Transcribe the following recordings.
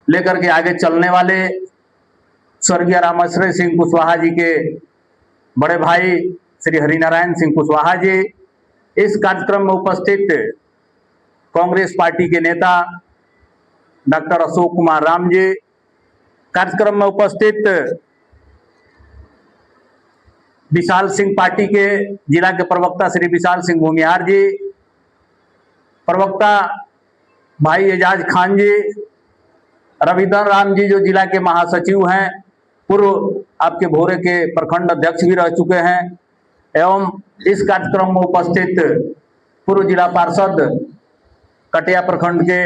लेकर के आगे चलने वाले स्वर्गीय रामाश्रय सिंह कुशवाहा जी के बड़े भाई श्री हरिनारायण सिंह कुशवाहा जी, इस कार्यक्रम में उपस्थित कांग्रेस पार्टी के नेता डॉक्टर अशोक कुमार राम जी, कार्यक्रम में उपस्थित विशाल सिंह पार्टी के जिला के प्रवक्ता श्री विशाल सिंह भूमिहार जी, प्रवक्ता भाई एजाज खान जी, रविंदर राम जी जो जिला के महासचिव हैं, पूर्व आपके भोरे के प्रखंड अध्यक्ष भी रह चुके हैं, एवं इस कार्यक्रम में उपस्थित पूर्व जिला पार्षद कटिया प्रखंड के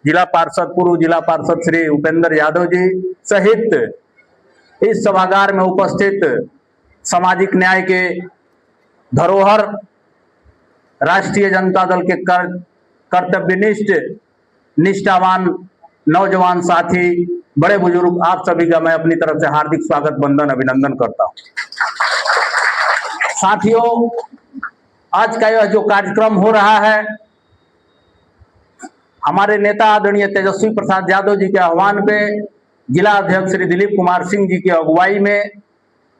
जिला पार्षद पूर्व जिला पार्षद श्री उपेंद्र यादव जी सहित इस सभागार में उपस्थित सामाजिक न्याय के धरोहर राष्ट्रीय जनता दल के कर्तव्यनिष्ठ निष्ठावान नौजवान साथी, बड़े बुजुर्ग, आप सभी का मैं अपनी तरफ से हार्दिक स्वागत वंदन अभिनंदन करता हूं। साथियों, आज का यह जो कार्यक्रम हो रहा है, हमारे नेता आदरणीय तेजस्वी प्रसाद यादव जी के आह्वान पे जिला अध्यक्ष श्री दिलीप कुमार सिंह जी की अगुवाई में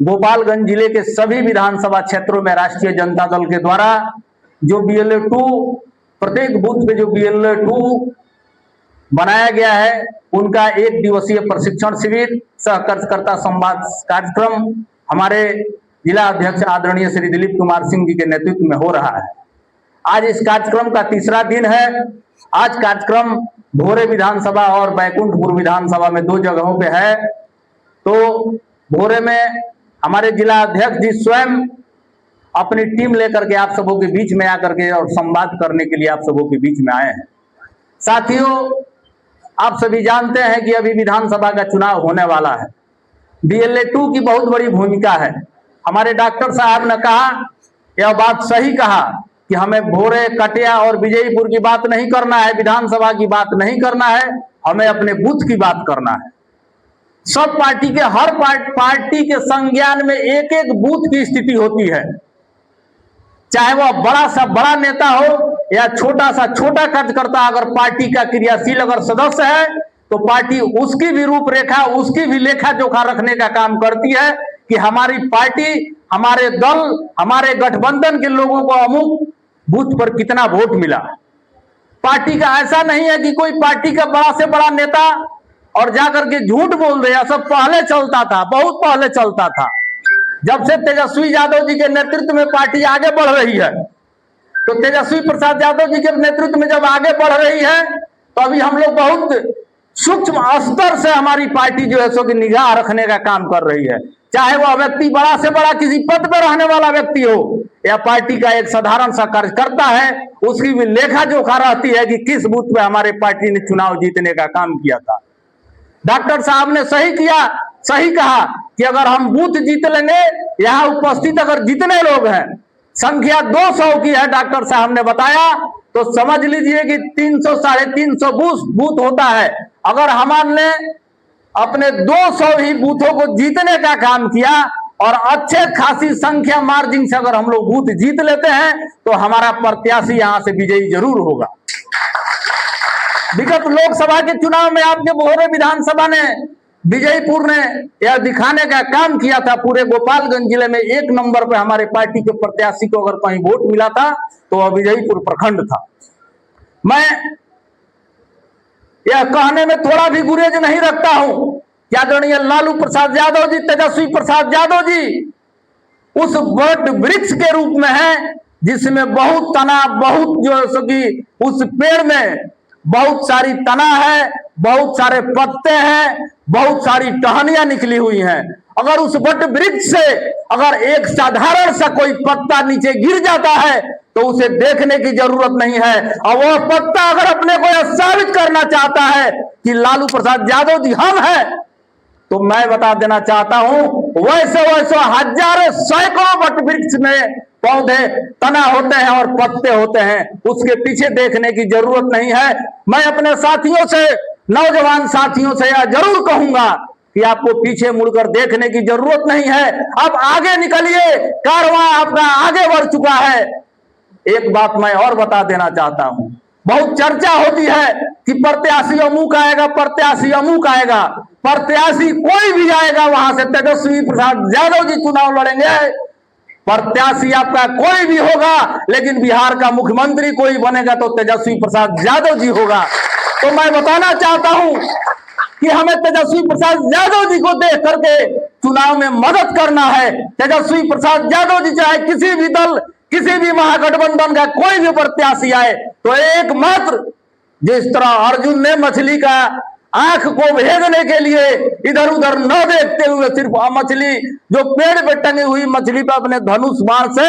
गोपालगंज जिले के सभी विधानसभा क्षेत्रों में राष्ट्रीय जनता दल के द्वारा जो BLA-2 प्रत्येक बूथ पे जो BLA-2 बनाया गया है, उनका 1 दिवसीय प्रशिक्षण शिविर सहकर्ता संवाद कार्यक्रम हमारे जिला अध्यक्ष आदरणीय श्री दिलीप कुमार सिंह जी के नेतृत्व में हो रहा है। आज इस कार्यक्रम का तीसरा दिन है। आज कार्यक्रम भोरे विधानसभा और बैकुंठपुर विधानसभा में 2 जगहों पे है। तो भोरे में हमारे जिला अध्यक्ष जी स्वयं अपनी टीम लेकर के आप सबों के बीच में आकर के और संवाद करने के लिए आप सबों के बीच में आए हैं। साथियों, आप सभी जानते हैं कि अभी विधानसभा का चुनाव होने वाला है। BLA-2 की बहुत बड़ी भूमिका है। हमारे डॉक्टर साहब ने कहा, यह बात सही कहा कि हमें भोरे, कटिया और विजयपुर की बात नहीं करना है, विधानसभा की बात नहीं करना है, हमें अपने बूथ की बात करना है। सब पार्टी के हर पार्टी के संज्ञान में एक एक बूथ की स्थिति होती है, चाहे वह बड़ा सा बड़ा नेता हो या छोटा सा छोटा कार्यकर्ता। अगर पार्टी का क्रियाशील अगर सदस्य है तो पार्टी उसकी भी रूपरेखा, उसकी भी लेखा जोखा रखने का काम करती है कि हमारी पार्टी, हमारे दल, हमारे गठबंधन के लोगों को अमुक बूथ पर कितना वोट मिला। पार्टी का ऐसा नहीं है कि कोई पार्टी का बड़ा से बड़ा नेता और जाकर के झूठ बोल दे। सब पहले चलता था, बहुत पहले चलता था। जब से तेजस्वी यादव जी के नेतृत्व में पार्टी आगे बढ़ रही है, तो तेजस्वी प्रसाद यादव जी के नेतृत्व में जब आगे बढ़ रही है, तो अभी हम लोग बहुत सूक्ष्म स्तर से हमारी पार्टी जो है सो की निगाह रखने का काम कर रही है। चाहे वह व्यक्ति बड़ा से बड़ा किसी पद पर रहने वाला व्यक्ति हो या पार्टी का एक साधारण सा कार्यकर्ता है, उसकी भी लेखा जोखा रहती है कि किस बूथ पे हमारे पार्टी ने चुनाव जीतने का काम किया था। डॉक्टर साहब ने सही कहा कि अगर हम बूथ जीत लेंगे, यहाँ उपस्थित अगर जितने लोग हैं, संख्या 200 की है, डॉक्टर साहब ने बताया, तो समझ लीजिए कि 300 साढ़े 300 बूथ होता है। अगर हमने अपने 200 ही बूथों को जीतने का काम किया और अच्छे खासी संख्या मार्जिन से अगर हम लोग बूथ जीत लेते हैं, तो हमारा प्रत्याशी यहां से विजयी जरूर होगा। विगत लोकसभा के चुनाव में आपके भोरे विधानसभा ने, विजयपुर ने यह दिखाने का काम किया था, पूरे गोपालगंज जिले में 1 नंबर पे हमारे पार्टी के प्रत्याशी को अगर कहीं वोट मिला था तो वह विजयपुर प्रखंड था। मैं यह कहने में थोड़ा भी गुरेज नहीं रखता हूं कि आदरणीय लालू प्रसाद यादव जी, तेजस्वी प्रसाद यादव जी उस वट वृक्ष के रूप में है जिसमें बहुत तना, बहुत जो है उस पेड़ में बहुत सारी तना है, बहुत सारे पत्ते हैं, बहुत सारी टहनियां निकली हुई हैं। अगर उस वट वृक्ष से अगर एक साधारण सा कोई पत्ता नीचे गिर जाता है तो उसे देखने की जरूरत नहीं है। और वह पत्ता अगर अपने को यह साबित करना चाहता है कि लालू प्रसाद यादव जी हम हैं, तो मैं बता देना चाहता हूं, वैसे हजारों सैकड़ों वट वृक्ष में पौधे, तना होते हैं और पत्ते होते हैं, उसके पीछे देखने की जरूरत नहीं है। मैं अपने साथियों से, नौजवान साथियों से यह जरूर कहूंगा कि आपको पीछे मुड़कर देखने की जरूरत नहीं है। अब आगे निकलिए, कारवां आपका आगे बढ़ चुका है। एक बात मैं और बता देना चाहता हूं, बहुत चर्चा होती है कि प्रत्याशी अमुक आएगा, प्रत्याशी अमुक आएगा। प्रत्याशी कोई भी आएगा वहां से तेजस्वी प्रसाद यादव जी चुनाव लड़ेंगे। प्रत्याशी आपका कोई भी होगा, लेकिन बिहार का मुख्यमंत्री कोई बनेगा तो तेजस्वी प्रसाद यादव जी होगा। तो मैं बताना चाहता हूं कि हमें तेजस्वी प्रसाद यादव जी को देख करके चुनाव में मदद करना है। तेजस्वी प्रसाद यादव जी चाहे किसी भी दल, किसी भी महागठबंधन का कोई भी प्रत्याशी आए, तो एकमात्र जिस तरह अर्जुन ने मछली का आंख को भेदने के लिए इधर उधर न देखते हुए सिर्फ मछली जो पेड़ पे टंगी हुई मछली पर अपने धनुष बाण से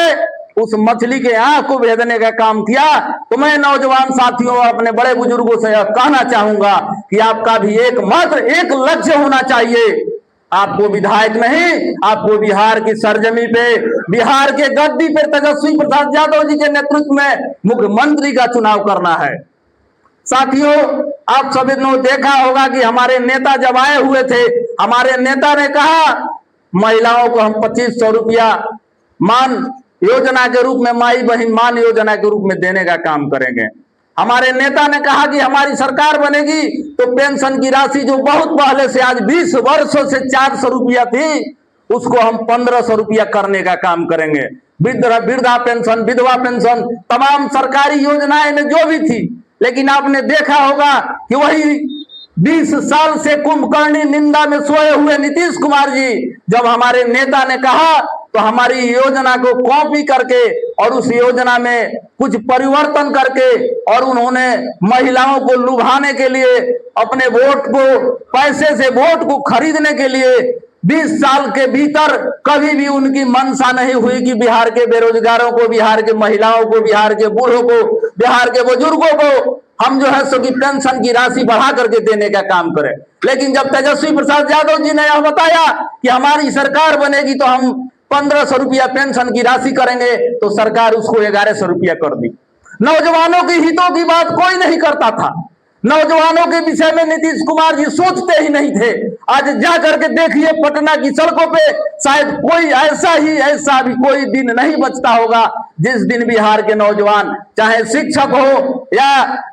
उस मछली के आंख को भेदने का काम किया, तो मैं नौजवान साथियों और अपने बड़े बुजुर्गों से यह कहना चाहूंगा कि आपका भी एकमात्र एक लक्ष्य होना चाहिए। आपको विधायक नहीं, आपको बिहार की सरजमी पे, बिहार के गद्दी पे तेजस्वी प्रसाद यादव जी के नेतृत्व में मुख्यमंत्री का चुनाव करना है। साथियों, आप सभी ने देखा होगा कि हमारे नेता जब आए हुए थे, हमारे नेता ने कहा महिलाओं को हम 2500 रुपया मान योजना के रूप में, माई बहन मान योजना के रूप में देने का काम करेंगे। हमारे नेता ने कहा कि हमारी सरकार बनेगी तो पेंशन की राशि जो बहुत पहले से आज 20 वर्षों से 400 रुपया थी, उसको हम 1500 रुपया करने का काम करेंगे। वृद्धा पेंशन, विधवा पेंशन, तमाम सरकारी योजनाएं में जो भी थी। लेकिन आपने देखा होगा कि वही 20 साल से कुंभकर्णी निंदा में सोए हुए नीतीश कुमार जी जब हमारे नेता ने कहा तो हमारी योजना को कॉपी करके और उस योजना में कुछ परिवर्तन करके और उन्होंने महिलाओं को लुभाने के लिए, अपने वोट को, पैसे से वोट को खरीदने के लिए 20 साल के भीतर कभी भी उनकी मंशा नहीं हुई कि बिहार के बेरोजगारों को, बिहार के महिलाओं को, बिहार के बूढ़ों को, बिहार के बुजुर्गों को हम जो है सो की पेंशन की राशि बढ़ा करके देने का काम करें। लेकिन जब तेजस्वी प्रसाद यादव जी ने यह बताया कि हमारी सरकार बनेगी तो हम 1500 रुपया पेंशन की राशि करेंगे, तो सरकार उसको 1100 रुपया कर दी। नौजवानों के हितों की बात कोई नहीं करता था। नौजवानों के विषय में नीतीश कुमार जी सोचते ही नहीं थे। आज जा करके देखिए पटना की सड़कों पे शायद कोई ऐसा भी कोई दिन नहीं बचता होगा जिस दिन बिहार के नौजवान, चाहे शिक्षक हो या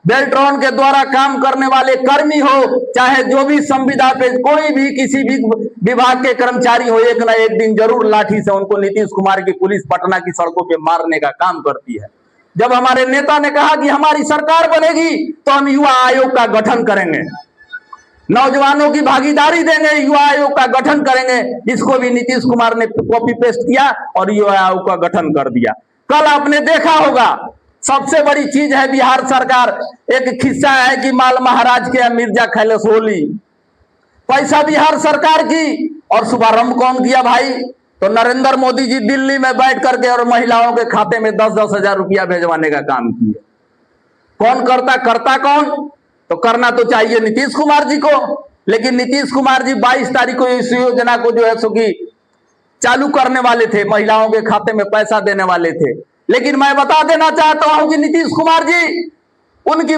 बेल्ट्रॉन के द्वारा काम करने वाले कर्मी हो, चाहे जो भी संविदा पे कोई भी किसी भी विभाग के कर्मचारी हो, एक ना एक दिन जरूर लाठी से उनको नीतीश कुमार की पुलिस पटना की सड़कों पे मारने का काम करती है। जब हमारे नेता ने कहा कि हमारी सरकार बनेगी तो हम युवा आयोग का गठन करेंगे, नौजवानों की भागीदारी देंगे, युवा आयोग का गठन करेंगे, इसको भी नीतीश कुमार ने कॉपी पेस्ट किया और युवा आयोग का गठन कर दिया। कल आपने देखा होगा, सबसे बड़ी चीज है बिहार सरकार, एक किस्सा है कि माल महाराज के मिर्जा खैलेश होली, पैसा बिहार सरकार की, और शुभारंभ कौन किया भाई? तो नरेंद्र मोदी जी दिल्ली में बैठ करके और महिलाओं के खाते में 10-10 हजार रुपया भेजवाने का काम किए। कौन करता कौन? तो करना तो चाहिए नीतीश कुमार जी को, लेकिन नीतीश कुमार जी 22 तारीख को इस योजना को जो है सो कि चालू करने वाले थे, महिलाओं के खाते में पैसा देने वाले थे। लेकिन मैं बता देना चाहता हूं कि नीतीश कुमार जी, उनकी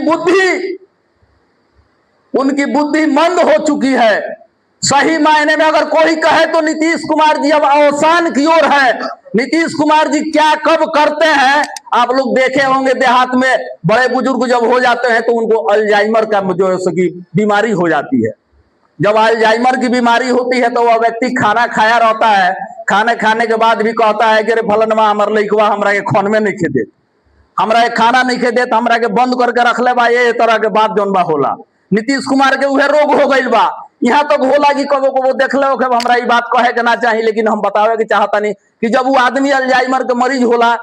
बुद्धि मंद हो चुकी है। सही मायने में अगर कोई कहे तो नीतीश कुमार जी अब अवसान की ओर है। नीतीश कुमार जी क्या कब करते हैं आप लोग देखे होंगे, देहात में बड़े बुजुर्ग जब हो जाते हैं तो उनको अल्जाइमर का जो है सकी बीमारी हो जाती है। जब अल्जाइमर की बीमारी होती है तो वह व्यक्ति खाना खाया रहता है, खाने खाने के बाद भी कहता है कि रे फलनवा हमर लइकवा हमरा के खन में नहीं खेदे, हमरा के खाना नहीं खेदे, हमरा के बंद करके रख ले बा, ये तरह के बात जौन बा होला। नीतीश कुमार के उहे रोग हो गइल बा। यहाँ तक होला कि कबो कबो देख लो कि हमरा ये बात कहे के ना चाहिए, लेकिन हम बतावे के चाहता नहीं कि जब वो आदमी अल्जाइमर के मरीज होला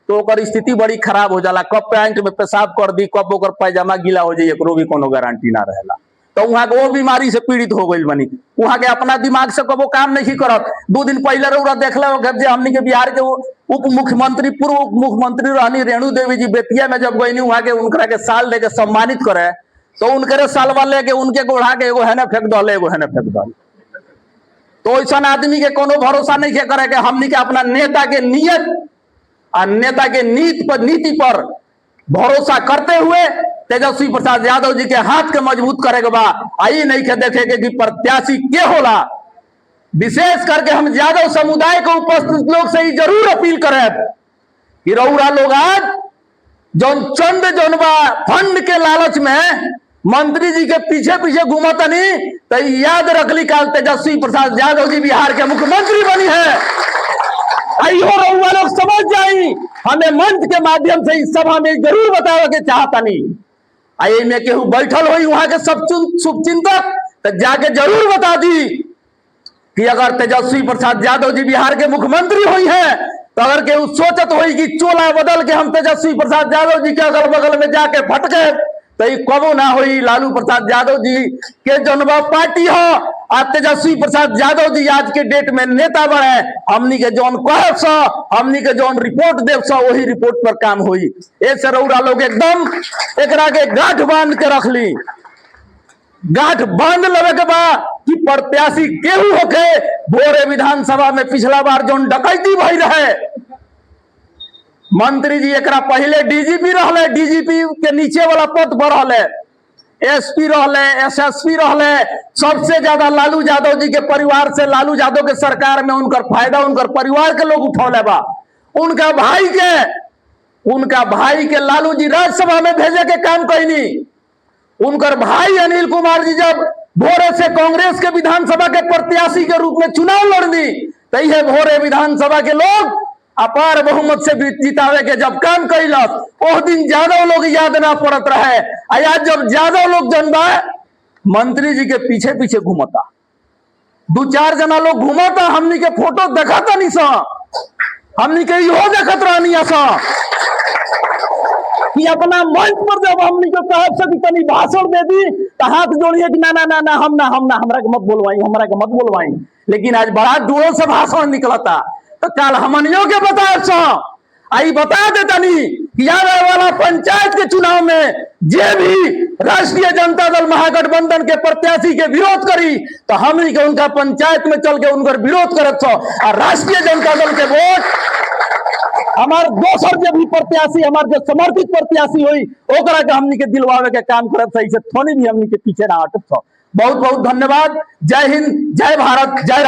तो ओकर स्थिति बड़ी खराब हो जाला। कब पैंट में पेशाब कर दी, कब ओकर पैजामा गीला हो जाए, एकरो भी कोनो गारंटी ना रहेला। तो वहां के वो बीमारी से पीड़ित हो गई बनी, वहां के अपना दिमाग से कबो काम नहीं करत। 2 दिन पहले रउरा देख लो जे हमनी के बिहार के उप मुख्यमंत्री, पूर्व उप मुख्यमंत्री रहनी रेणु देवी जी बेतिया में जब गई वहां के उनकरा के साल लेके सम्मानित करे तो उनके सालवा लेके उनके को उड़ा के एगो है ना फेंक दले, एगो है ना फेंक दल। तो ऐसा आदमी के कोनो भरोसा नहीं के करे के हमनी के अपना नेता के नियत और नेता के नीति पर भरोसा करते हुए तेजस्वी प्रसाद यादव जी के हाथ के मजबूत करे के बा। आई नहीं के देखे कि प्रत्याशी के होला। विशेष करके हम यादव समुदाय को उपस्थित लोग से ही जरूर अपील करें कि रउरा लोग आज जौन चंद जौन बा फंड के लालच में मंत्री जी के पीछे पीछे घूमतनी, तो याद रखली काल तेजस्वी प्रसाद यादव जी बिहार के मुख्यमंत्री बनी है। आइयो रउआ लोग समझ जाई, हमें मंच के माध्यम से इस सभा में जरूर बतावे के चाहतनी। आई में केहू बैठल हुई वहां के सब शुभचिंतक, तो जाके जरूर बता दी कि अगर तेजस्वी प्रसाद यादव जी बिहार के मुख्यमंत्री हुई है, तो अगर केहू सोचत हुई कि चोला बदल के हम तेजस्वी प्रसाद यादव जी के अगल बगल में जाके भटके, तो कबो ना हुई। लालू प्रसाद यादव जी के जनवा पार्टी हो, आज तेजस्वी प्रसाद यादव जी आज के डेट में नेता बने, हमनी के जौन कहब सा, हमनी के जौन रिपोर्ट देव सा, वही रिपोर्ट पर काम हुई। ऐसे रउरा लोग एकदम एकरा के गांठ बांध के रख ली, गांठ बांध लेवे के बा कि प्रत्याशी केहू होके भोरे विधानसभा में पिछला बार जौन डकैती भई रहे, मंत्री जी एकरा पहले डीजीपी रहले, डीजीपी के नीचे वाला पद पर रहले, एसपी रहले, एसएसपी रहले। सबसे ज्यादा लालू यादव जी के परिवार से, लालू यादव के सरकार में उनकर फायदा उनकर परिवार के लोग उठौले बा। उनका भाई के लालू जी राज्यसभा में भेजे के काम कैनी। उनकर भाई अनिल कुमार जी जब भोरे से कांग्रेस के विधानसभा के प्रत्याशी के रूप में चुनाव लड़नी, तो यह भोरे विधानसभा के लोग अपार बहुमत से जितावे के जब काम कैलस, उस दिन यादव लोग याद ना पड़त रहे। आज जब यादव लोग जनबा मंत्री जी के पीछे पीछे घूमता, दो चार जना लोग घूमता, हमनी के फोटो देखता नहीं सा, हमनी के इहो देखत रहनी सा कि अपना मंच पर जब हमनी को कहब से तनी भाषण दे दी, तो हाथ जोड़िए कि ना ना ना ना हम ना हमरा के मत बोलवाई। लेकिन आज बड़ा जोरों से भाषण निकलता, तो कल हमनियों के बता देतनी कि आने वाला पंचायत के चुनाव में जे भी राष्ट्रीय जनता दल महागठबंधन के प्रत्याशी के विरोध करी, तो हमनी के उनका पंचायत में चल के उनकर विरोध करत और राष्ट्रीय जनता दल के वोट हमार दोसर जो भी प्रत्याशी, हमार जो समर्थित प्रत्याशी हुई, ओकरा के हमनी के दिलवावे के काम करत सही से थोड़ी भी हमनी के पीछे ना हटत। बहुत बहुत धन्यवाद। जय हिंद, जय भारत, जय